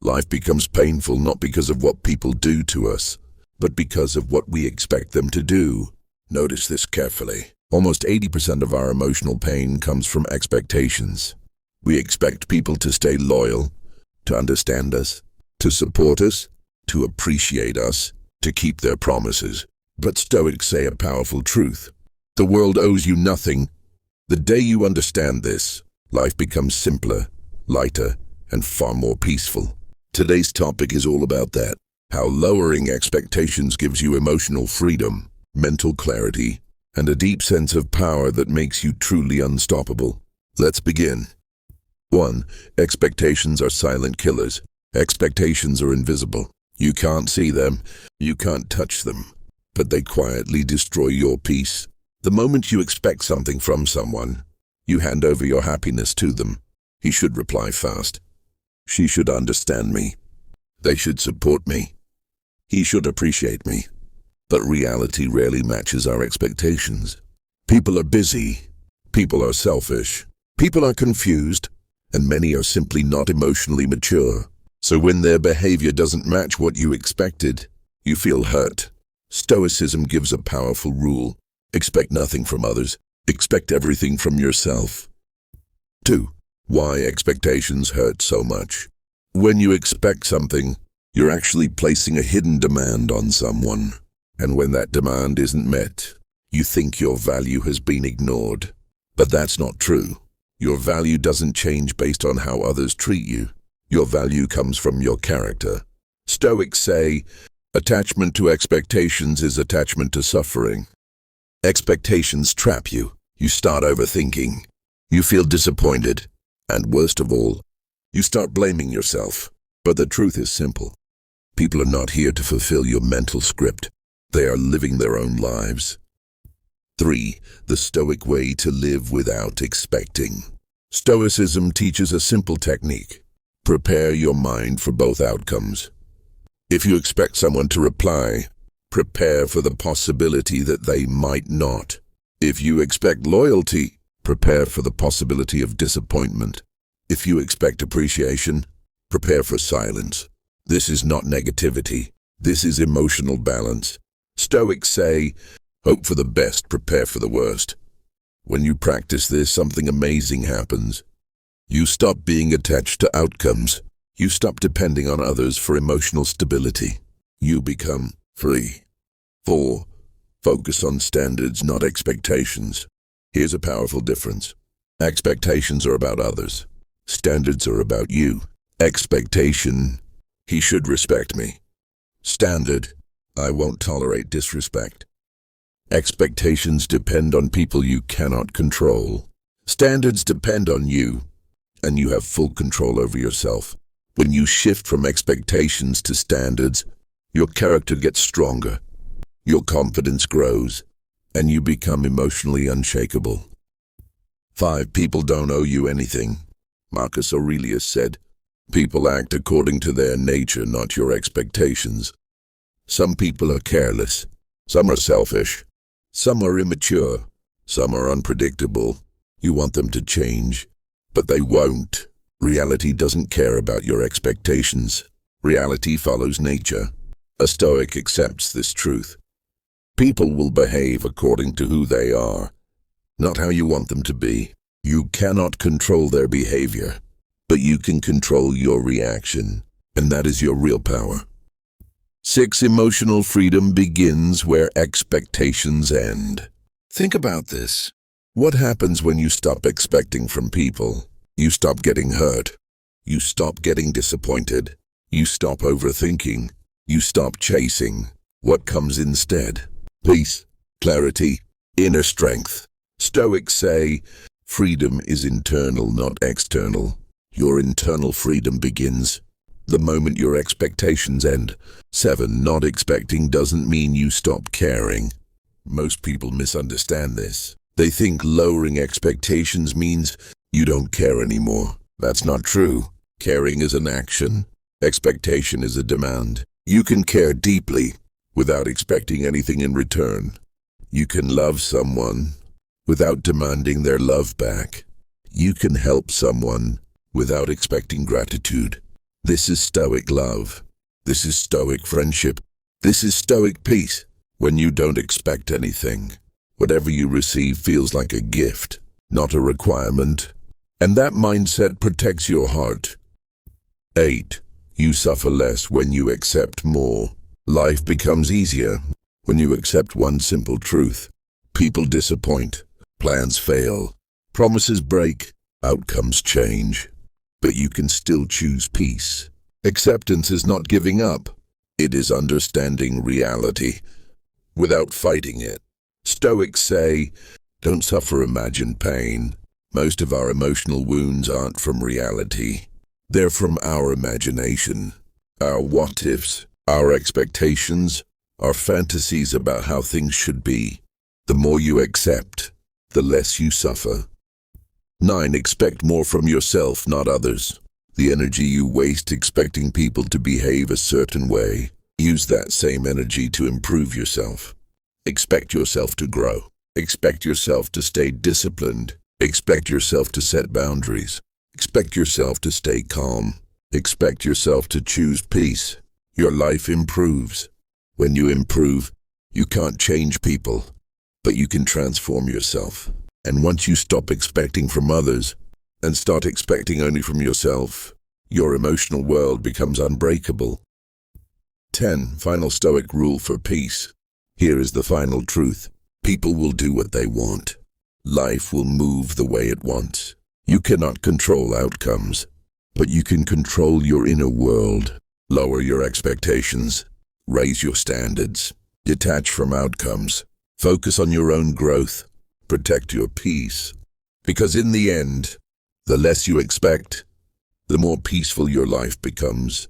Life becomes painful not because of what people do to us, but because of what we expect them to do. Notice this carefully. Almost 80% of our emotional pain comes from expectations. We expect people to stay loyal, to understand us, to support us, to appreciate us, to keep their promises. But Stoics say a powerful truth. The world owes you nothing. The day you understand this, life becomes simpler, lighter, and far more peaceful. Today's topic is all about that. How lowering expectations gives you emotional freedom, mental clarity, and a deep sense of power that makes you truly unstoppable. Let's begin. 1. Expectations are silent killers. Expectations are invisible. You can't see them, you can't touch them, but they quietly destroy your peace. The moment you expect something from someone, you hand over your happiness to them. He should reply fast. She should understand me. They should support me. He should appreciate me. But reality rarely matches our expectations. People are busy. People are selfish. People are confused. And many are simply not emotionally mature. So when their behavior doesn't match what you expected, you feel hurt. Stoicism gives a powerful rule. Expect nothing from others. Expect everything from yourself. 2. Why expectations hurt so much. When you expect something, you're actually placing a hidden demand on someone. And when that demand isn't met, you think your value has been ignored. But that's not true. Your value doesn't change based on how others treat you. Your value comes from your character. Stoics say, attachment to expectations is attachment to suffering. Expectations trap you. You start overthinking. You feel disappointed. And worst of all, you start blaming yourself. But the truth is simple. People are not here to fulfill your mental script. They are living their own lives. 3. The Stoic way to live without expecting. Stoicism teaches a simple technique. Prepare your mind for both outcomes. If you expect someone to reply, prepare for the possibility that they might not. If you expect loyalty, prepare for the possibility of disappointment. If you expect appreciation, prepare for silence. This is not negativity. This is emotional balance. Stoics say, hope for the best, prepare for the worst. When you practice this, something amazing happens. You stop being attached to outcomes. You stop depending on others for emotional stability. You become free. 4. Focus on standards, not expectations. Here's a powerful difference. Expectations are about others. Standards are about you. Expectation, he should respect me. Standard, I won't tolerate disrespect. Expectations depend on people you cannot control. Standards depend on you, and you have full control over yourself. When you shift from expectations to standards, your character gets stronger, your confidence grows, and you become emotionally unshakable. 5. People don't owe you anything. Marcus Aurelius said, people act according to their nature, not your expectations. Some people are careless. Some are selfish. Some are immature. Some are unpredictable. You want them to change, but they won't. Reality doesn't care about your expectations. Reality follows nature. A Stoic accepts this truth. People will behave according to who they are, not how you want them to be. You cannot control their behavior, but you can control your reaction, and that is your real power. 6. Emotional freedom begins where expectations end. Think about this. What happens when you stop expecting from people? You stop getting hurt. You stop getting disappointed. You stop overthinking. You stop chasing. What comes instead? Peace, clarity, inner strength. Stoics say, freedom is internal, not external. Your internal freedom begins the moment your expectations end. 7. Not expecting doesn't mean you stop caring. Most people misunderstand this. They think lowering expectations means you don't care anymore. That's not true. Caring is an action. Expectation is a demand. You can care deeply without expecting anything in return. You can love someone without demanding their love back. You can help someone without expecting gratitude. This is Stoic love. This is Stoic friendship. This is Stoic peace. When you don't expect anything, whatever you receive feels like a gift, not a requirement. And that mindset protects your heart. 8. You suffer less when you accept more. Life becomes easier when you accept one simple truth. People disappoint, plans fail, promises break, outcomes change. But you can still choose peace. Acceptance is not giving up. It is understanding reality without fighting it. Stoics say, don't suffer imagined pain. Most of our emotional wounds aren't from reality. They're from our imagination, our what-ifs, our expectations, our fantasies about how things should be. The more you accept, the less you suffer. 9. Expect more from yourself, not others. The energy you waste expecting people to behave a certain way, use that same energy to improve yourself. Expect yourself to grow. Expect yourself to stay disciplined. Expect yourself to set boundaries. Expect yourself to stay calm. Expect yourself to choose peace. Your life improves. When you improve, you can't change people, but you can transform yourself. And once you stop expecting from others and start expecting only from yourself, your emotional world becomes unbreakable. 10. Final Stoic rule for peace. Here is the final truth. People will do what they want. Life will move the way it wants. You cannot control outcomes, but you can control your inner world. Lower your expectations. Raise your standards. Detach from outcomes. Focus on your own growth. Protect your peace. Because in the end, the less you expect, the more peaceful your life becomes.